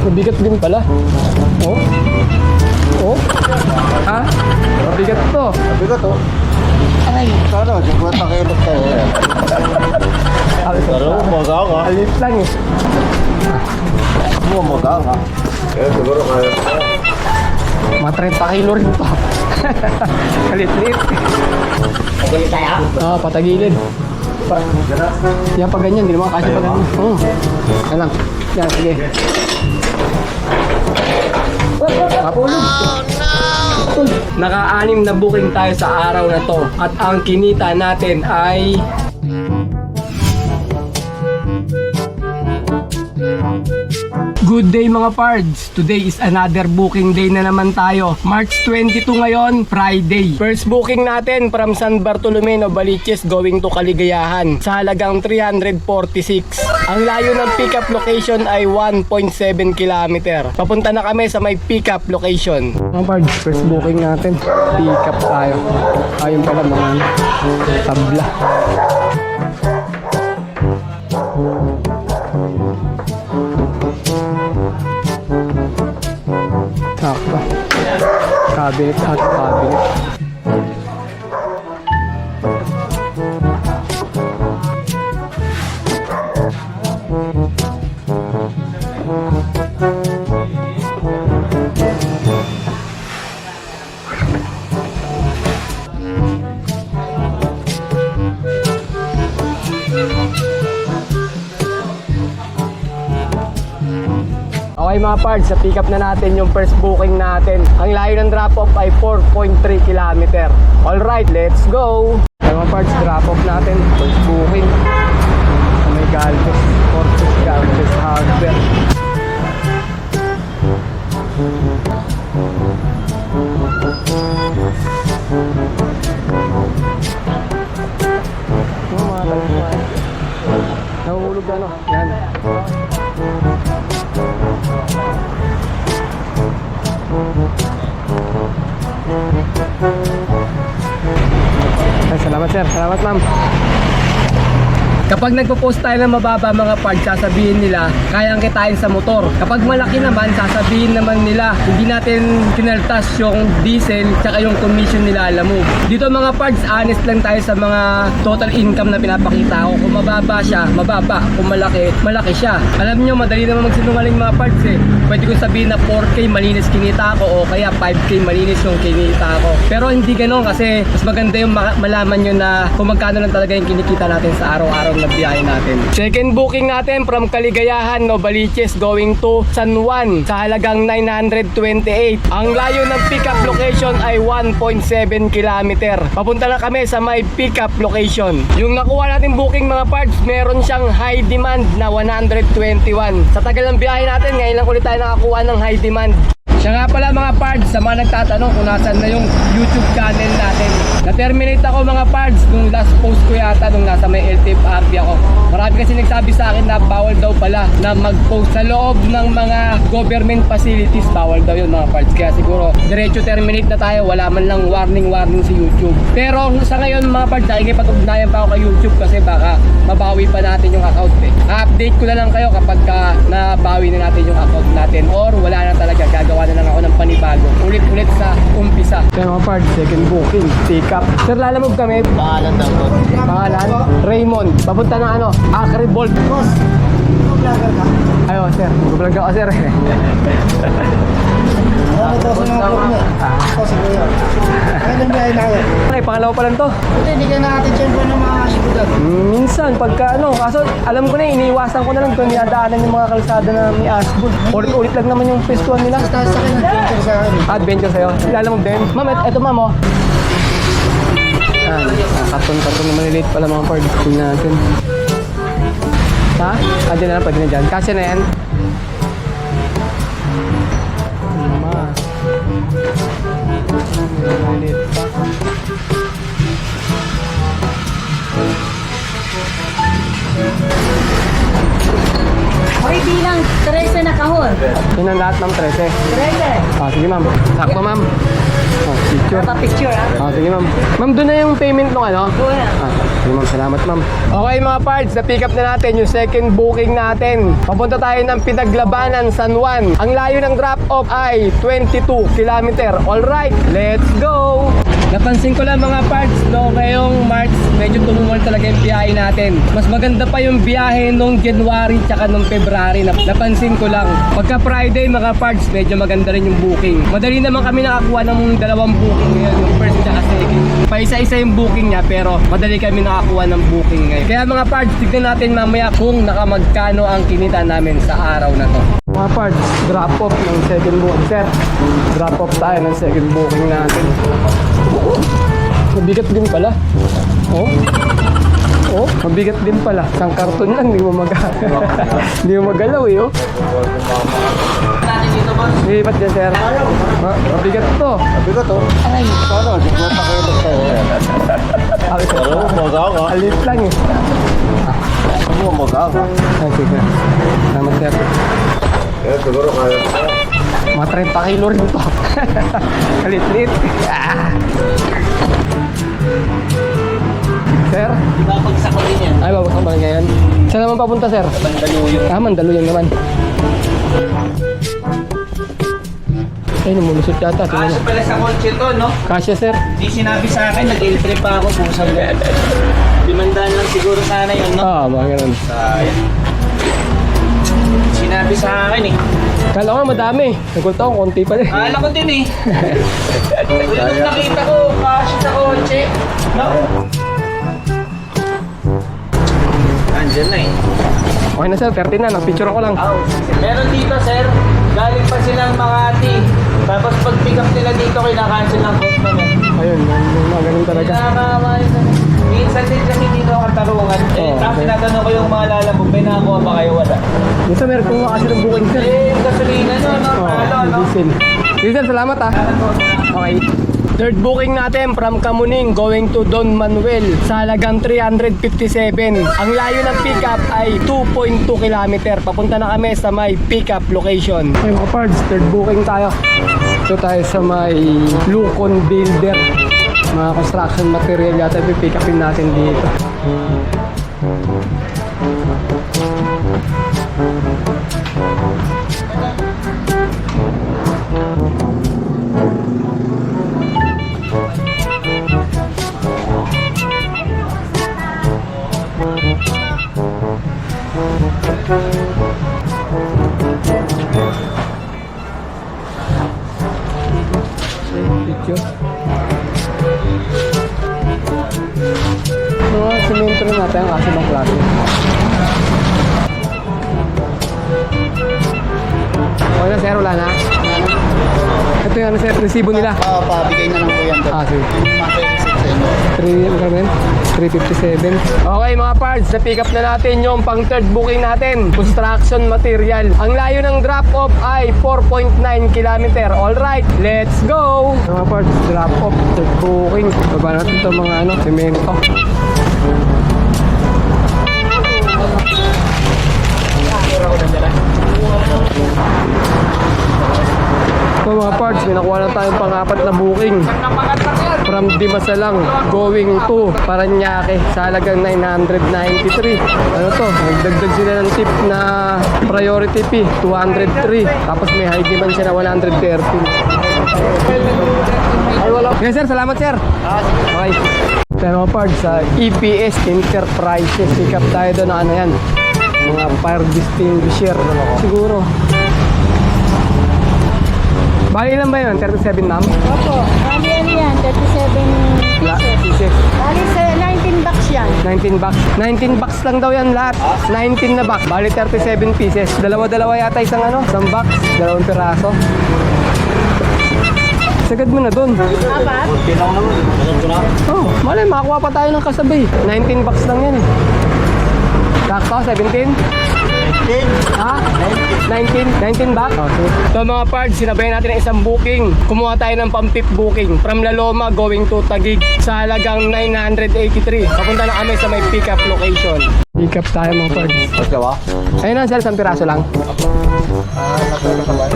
Mabigat din pala. Oh. Oh. Ha? Mabigat to. Mabigat to. Ay. Sana, 50 kilos tayo. Pero maganga. Alit lang eh. Maganga. Kaya siguro kaya. Mga 30 kilo rin to. Kalit-lit. Pagkalit tayo? Oo, patagilid. Yan pag ganyan, hindi naman kasi pag ganyan. Oo. Yan lang. Yan, sige. Kapulog. Naka-anim na booking tayo sa araw na to. At ang kinita natin ay... Good day mga pards! Today is another booking day na naman tayo. March 22 ngayon, Friday. First booking natin from San Bartolome, Novaliches going to Caligayahan sa halagang 346. Ang layo ng pickup location ay 1.7 km. Papunta na kami sa may pickup location. Mga pards, first booking natin. Pickup tayo. Ayun pala mga tabla. Sakto. Cabinet at cabinet. Okay mga pards, sa pick up na natin yung first booking natin. Ang layo ng drop off ay 4.3 km. Alright, let's go! Okay mga pards, drop off natin. First booking. Sa may Galvez, Corpus Galvez Hardware. Mga kalikuan. Nahulog ano, yan. Ay, salamat sir, salamat ma'am. Kapag nagpo-post tayo ng mababa mga parts, sasabihin nila kayang kitain sa motor. Kapag malaki naman, sasabihin naman nila hindi natin kinaltas yung diesel tsaka yung commission nila, alam mo. Dito mga parts, honest lang tayo sa mga total income na pinapakita ko. Kung mababa siya, mababa. Kung malaki, malaki siya. Alam nyo, madali naman magsinungaling mga parts eh. Pwede kong sabihin na 4K malinis kinita ko o kaya 5K malinis yung kinita ko. Pero hindi ganon kasi mas maganda yung malaman nyo na kung magkano lang talaga yung kinikita natin sa araw-araw na biyahe natin. Second booking natin from Caligayahan, Novaliches going to San Juan sa halagang 928. Ang layo ng pickup location ay 1.7 km. Papunta na kami sa may pickup location. Yung nakuha natin booking mga parts, meron siyang high demand na 121. Sa tagal ng biyahe natin, ngayon lang ulit tayo nakakuha ng high demand. Siya nga pala mga pards, sa mga nagtatanong kung nasan na yung YouTube channel natin. Na-terminate ako mga pards nung last post ko yata nung nasa may LTFRB ako. Marami kasi nagsabi sa akin na bawal daw pala na mag-post sa loob ng mga government facilities. Bawal daw yun mga pards. Kaya siguro diretso terminate na tayo, wala man lang warning si YouTube. Pero sa ngayon mga pards, nakikipag-ugnayan pa ako kay YouTube kasi baka mabawi pa natin yung account eh. Update ko na lang kayo kapag nabawi na natin yung account natin or wala na talaga, gagawa na lang ako ng panibago. Ulit-ulit sa umpisa. Kaya mga parts, second booking, pick up. Sir, lalamog kami. Pangalan daw po. Pangalan? Raymond. Papunta ng ano? Acribolt. Boss, vlogger ka? Ayo, sir. Mag-vlog ako, sir. Ano ito sa mga vlog mo? Ito si Kuya. Kailan biyahe na kayo? Okay, pangalawa pa lang to. Buti, hindi ka nakatensyon po ng mga sigudan. Minsan, pagka ano, kaso alam ko na, iniiwasan ko na lang kung niyadaanan yung mga kalsada na may asbol. Ulit-ulit lang naman yung pestuan nila. Tapos sa akin, adventure sa akin. Adventure sa'yo. Lalamog din. Ma'am, eto ma'am oh. Katon-katon na maliliit pala mga parts. Tingnan natin. Ha? Dyan na lang, pwede na dyan. Kasi na yan. Maliliit pa. Okay, bilang. 13 na. Kahon. Yun ang lahat ma'am, 13. Trailer. Ah, sige ma'am. Sakto ma'am. Oh, picture. Picture ah. Ah, sige ma'am. Ma'am, doon na yung payment nung ano? Doon na. Ah, sige ma'am, salamat ma'am. Okay mga parts, na-pick up na natin yung second booking natin. Papunta tayo ng Pinaglabanan, San Juan. Ang layo ng drop-off ay 22 kilometer. Alright, let's go! Napansin ko lang mga parts, no, ngayong March, medyo tumumal talaga yung biyahe natin. Mas maganda pa yung biyahe nung January tsaka nung February. Napansin ko lang. Pagka Friday mga parts, medyo maganda rin yung booking. Madali naman kami nakakuha ng dalawang booking ngayon, yung first tsaka second. Paisa-isa yung booking niya pero madali kami nakakuha ng booking ngayon. Kaya mga parts, tignan natin mamaya kung nakamagkano ang kinita namin sa araw na to. Mga parts, drop off ng second booking. Sir, drop off tayo ng second booking natin. Mabigat din pala. Oh. Oh, mabigat din pala. Isang karton lang, hindi mo hindi mo magalaw eh, oh. Lipat dyan, sir. Mabigat to. Mabigat to. Ay, Paano? Di ko pakiulit sa'yo. Magawa. alit lang eh. Magawa. Ay, sige. Salamat, sir. Siguro kaya. Mga 30 kilo rin to. Kalit-lit. Ah. Sir? Ibabagsak ko din yan. Ay, babagsak ba ngayon? Saan naman papunta, sir? Mandaluyong. Ah, Mandaluyong naman. Ay, numulusot yata. Tingnan mo. pala sa kotse to, no? Kasya, sir. Di sinabi sa akin, nag-trip pa ako pusang Limandaan lang siguro sana yun, no? Ah, mga ganun. Sayang. Sinabi sa akin eh. Kala ko madami. Nagkulta ko, konti pa rin. Akala ko din eh. Yung nakita ko, cash sa kotse. No? Andyan na eh. Okay na, sir. 30 na. Nagpicture ko lang. Meron dito, sir. Galing pa silang Makati. Tapos pag pick up nila dito, kinakancel ng customer. Ayun, mga ganun talaga. Nakakawa yun. Minsan din kasi dito ang katarungan. Oo, Tapos okay. tinatanong ko yung mga lalabog, may nakakuha ba kayo? Wala. Minsan meron kung kasi ng booking, sir. Yung gasolina, no? Oh, diesel. Diesel, salamat ah. Okay. Third booking natin from Kamuning going to Don Manuel sa halagang 357. Ang layo ng pickup ay 2.2 km. Papunta na kami sa may pickup location. Okay mga parts, third booking tayo. Ito tayo sa may Lucon Builder. Mga construction material yata pick upin natin dito. Picture. Mga semento rin natin ang kasi ng klase. Okay na sir, wala na. Ito yung ano sir, resibo nila. Oo, pabigay na lang po yan. Ah, sige. Maka-receipt sa inyo. 357. Okay mga parts, na-pick up na natin yung pang third booking natin. Construction material. Ang layo ng drop-off ay 4.9 km. Alright, let's go! Mga parts, drop-off, third booking. Baba natin itong mga ano, semento. So mga parts, may nakuha na tayong pang-apat na booking from Dimasalang going to Paranaque sa halagang 993. Ano to? Nagdagdag sila ng tip na priority fee, 203. Tapos may high demand siya na 113. Ay, wala. Okay sir, salamat sir. Okay. Pero mga parts, sa EPS Enterprises, pick up tayo doon ng ano yan, mga fire distinguisher siguro. Bali lang ba yun? 37 ma'am? Opo, bali ano yan, 37 pieces. Bali sa 19 bucks yan. 19 bucks. 19 bucks lang daw yan lahat. 19 na box. Bali 37 pieces. Dalawa-dalawa yata isang ano, isang box. Dalawang piraso. Sagad mo na dun. Apat? Oh, malay, makakuha pa tayo ng kasabay. 19 bucks lang yan eh. Sakto, 17? Ha? 19 bucks? Okay. So mga parts, sinabayan natin ang isang booking. Kumuha tayo ng pang-fifth booking from La Loma going to Taguig sa halagang 983. Papunta na kami sa may pick-up location. Pick up tayo mga parts. Pagkawa? Ayun na sir, isang piraso lang.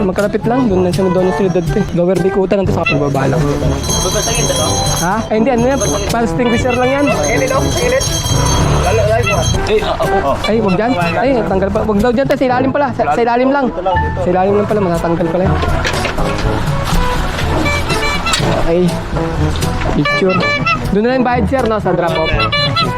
Magkalapit lang, doon lang siya doon yung sinudad to eh. Lower Bikutan lang to sa pagbaba lang. Babasagin to, no? Ha? Ay hindi, ano yan? Fire extinguisher lang yan. Gilid, oh. Gilid. Ay, wag dyan. Ay, tanggal pa. Wag daw dyan tayo, sa ilalim pala. Sa ilalim lang. Sa ilalim lang pala, matatanggal pala yun. Okay. Picture. Doon na rin bayad sir, no? Sa drop off.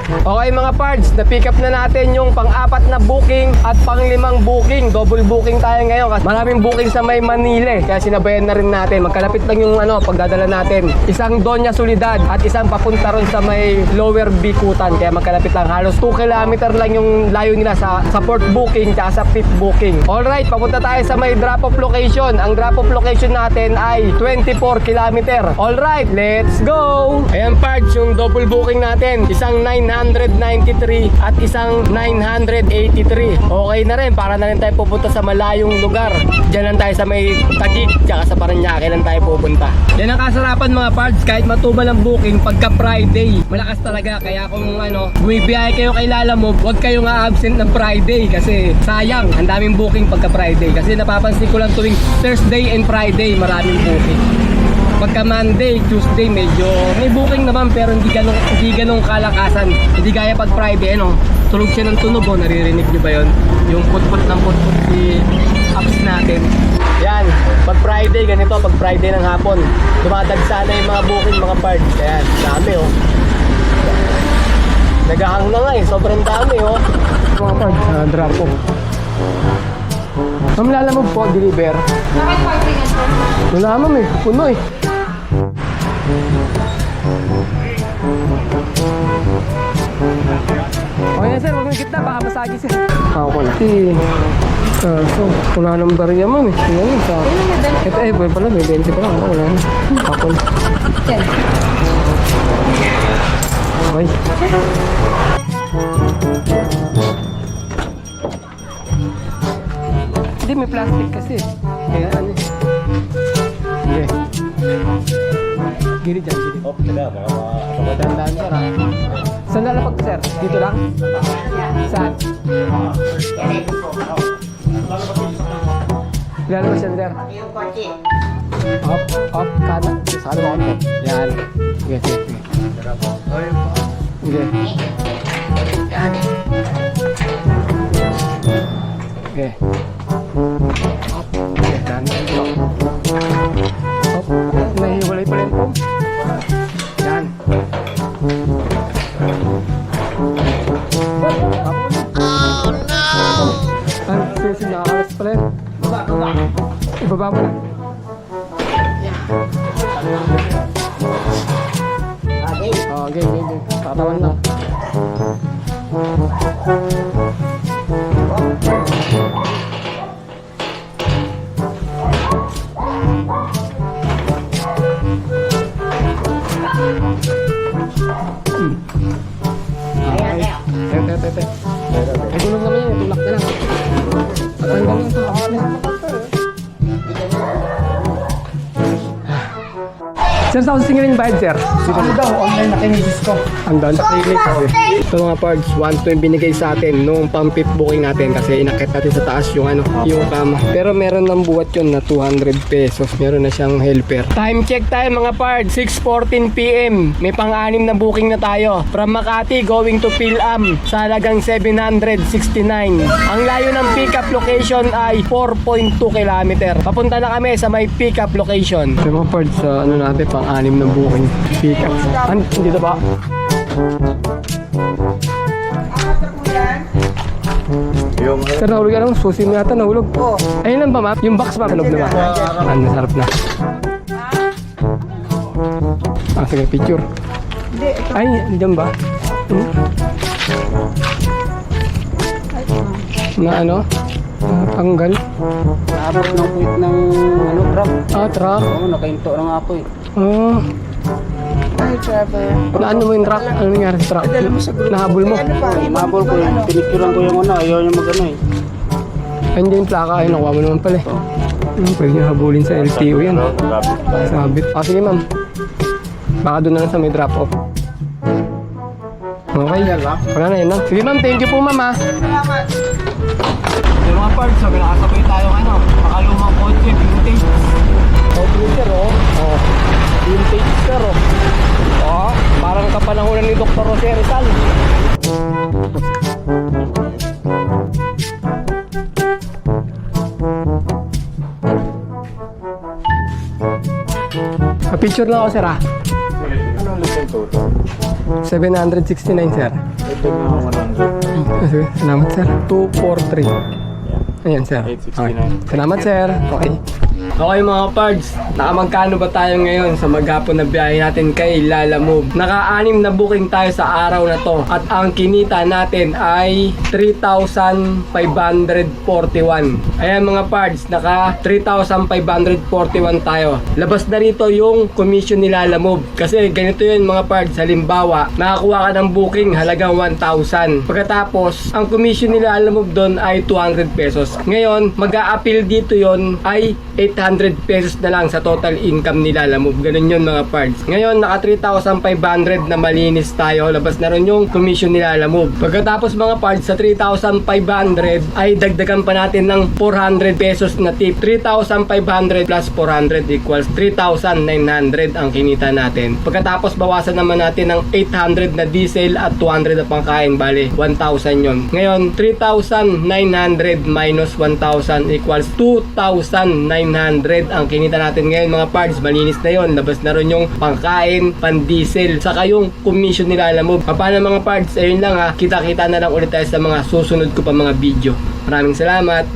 Okay mga parts, na-pick up na natin yung pang-4 na booking at pang-5 booking. Double booking tayo ngayon kasi maraming booking sa may Manila. Kaya sinabayan na rin natin. Magkalapit lang yung pagdadala natin. Isang Doña Soledad at isang papunta ron sa may Lower Bikutan. Kaya magkalapit lang. Halos 2 kilometer lang yung layo nila sa port booking at sa fifth booking. Alright, papunta tayo sa may drop-off location. Ang drop-off location natin ay 24 kilometer. Alright, let's go! Ayan parts, yung double booking natin. Isang 993 at isang 983. Okay na rin, para na rin tayo pupunta sa malayong lugar. Diyan lang tayo sa may Taguig, tsaka sa Parañaque lang tayo pupunta. Yan ang kasarapan mga parts, kahit matubal ang booking pagka Friday. Malakas talaga, kaya kung bumibiyahe kayo kay Lalamove, huwag kayong absent ng Friday kasi sayang, ang daming booking pagka Friday. Kasi napapansin ko lang tuwing Thursday and Friday, maraming booking. Pagka Monday, Tuesday, medyo may booking naman pero hindi ganong kalakasan. Hindi gaya pag Friday, tunog siya ng tunog, naririnig nyo ba yun? Yung put-put ng put-put si apps natin. Yan, pag Friday, ganito, pag Friday ng hapon, dumadagsa na yung mga booking, mga parts. Ayan, dami Nagahang na nga sobrang dami mga parts, drop po. Ma'am, Lalamove po, deliver. Bakit parking yan po? Wala ma'am puno Okay na sir, huwag may gitna, baka masagi sir. Ako na. So, wala nang barya ma'am Tingnan mo sa... Ito pala, may 20 pa lang. Wala na. Ako na. Okay. Hindi, may plastic kasi. Kaya ano. Sige. Gilid dyan, gilid. Dandaan sir ha. Saan lalapag sir? Dito lang? Saan? Lalabas yan sir? Up, kanan. Sa kanan mo. Yan. Sige, sige. Sige. Yan. Okay. Up. Okay, dandaan dito. Up. Nahiwalay pala yung pump. Yan. Oh no! Ay, sige, nakakalas pala yun. Ibaba mo na. Okay. Tatawan lang. Tete. Ay, gulong naman yan. Tulak na lang. Patanggal lang ito. Sir, sa using ring bayad, sir? Ano daw, online na kinisis ko. Andun sa clinic kasi. Ito mga parts, 1 to yung binigay sa atin nung pang-pip booking natin kasi inakit natin sa taas yung yung kama. Pero meron ng buwat yun na 200 pesos. Meron na siyang helper. Time check tayo mga parts, 6:14 PM. May pang-anim na booking na tayo. From Makati going to Pilam sa halagang 769. Ang layo ng pick-up location ay 4.2 km. Papunta na kami sa may pick-up location. So mga parts, natin pang-anim na booking. Pick-up. Dito ba? Sir, nahulog yan ang susi mo yata, nahulog. Ayun lang ba ma'am? Yung box ma'am, nahulog na ba? Nasarap na. Sige, picture. Ay, dyan ba? Na ano? Tanggal. Naabot ng puwit ng truck. Truck. Oo, nakahinto ng apo Ay, grabe. Na ano mo yung truck? Ano nangyari sa truck? Nahabol mo? Mabol ko yun. Pinicturean ko yung ayaw niya Ay, hindi yung plaka. Ay, nakuha mo naman pala. Pwede nyo habulin sa LTO yan. Sabit. Sige ma'am. Baka doon na lang sa may drop off. Okay. Wala na yun lang. Sige ma'am, thank you po ma'am ha. Yung mga parts, so nakasabay tayo Picture lang ako, sir, ah. Anong lisang total? 769, sir. Ito na 100. Sige, salamat, sir. 243. Ayan, sir. 869. Salamat, sir. Okay. Okay mga pards, nakamagkano ba tayo ngayon sa maghapon na biyahe natin kay Lala Move? Naka-6 na booking tayo sa araw na to at ang kinita natin ay 3,541. Ayan mga pards, naka 3,541 tayo. Labas na rito yung commission ni Lala Move. Kasi ganito yun mga pards, halimbawa, nakakuha ka ng booking halagang 1,000. Pagkatapos, ang commission ni Lala Move doon ay 200 pesos. Ngayon, mag-a-appeal dito yon ay 800 pesos na lang sa total income ni Lala Move. Ganun yun mga pards. Ngayon, naka 3,500 na malinis tayo. Labas na rin yung commission ni Lala Move. Pagkatapos mga pards, sa 3,500 ay dagdagan pa natin ng 400 pesos na tip. 3,500 plus 400 equals 3,900 ang kinita natin. Pagkatapos, bawasan naman natin ng 800 na diesel at 200 na pangkain. Bale, 1,000 yun. Ngayon, 3,900 minus 1,000 equals 2,900 ang kinita natin ngayon mga parts. Malinis na yon, labas na rin yung pangkain, pan-diesel, saka yung commission ni Lala Move. Paano mga parts? Ayun lang ha, kita-kita na lang ulit tayo sa mga susunod ko pa mga video. Maraming salamat.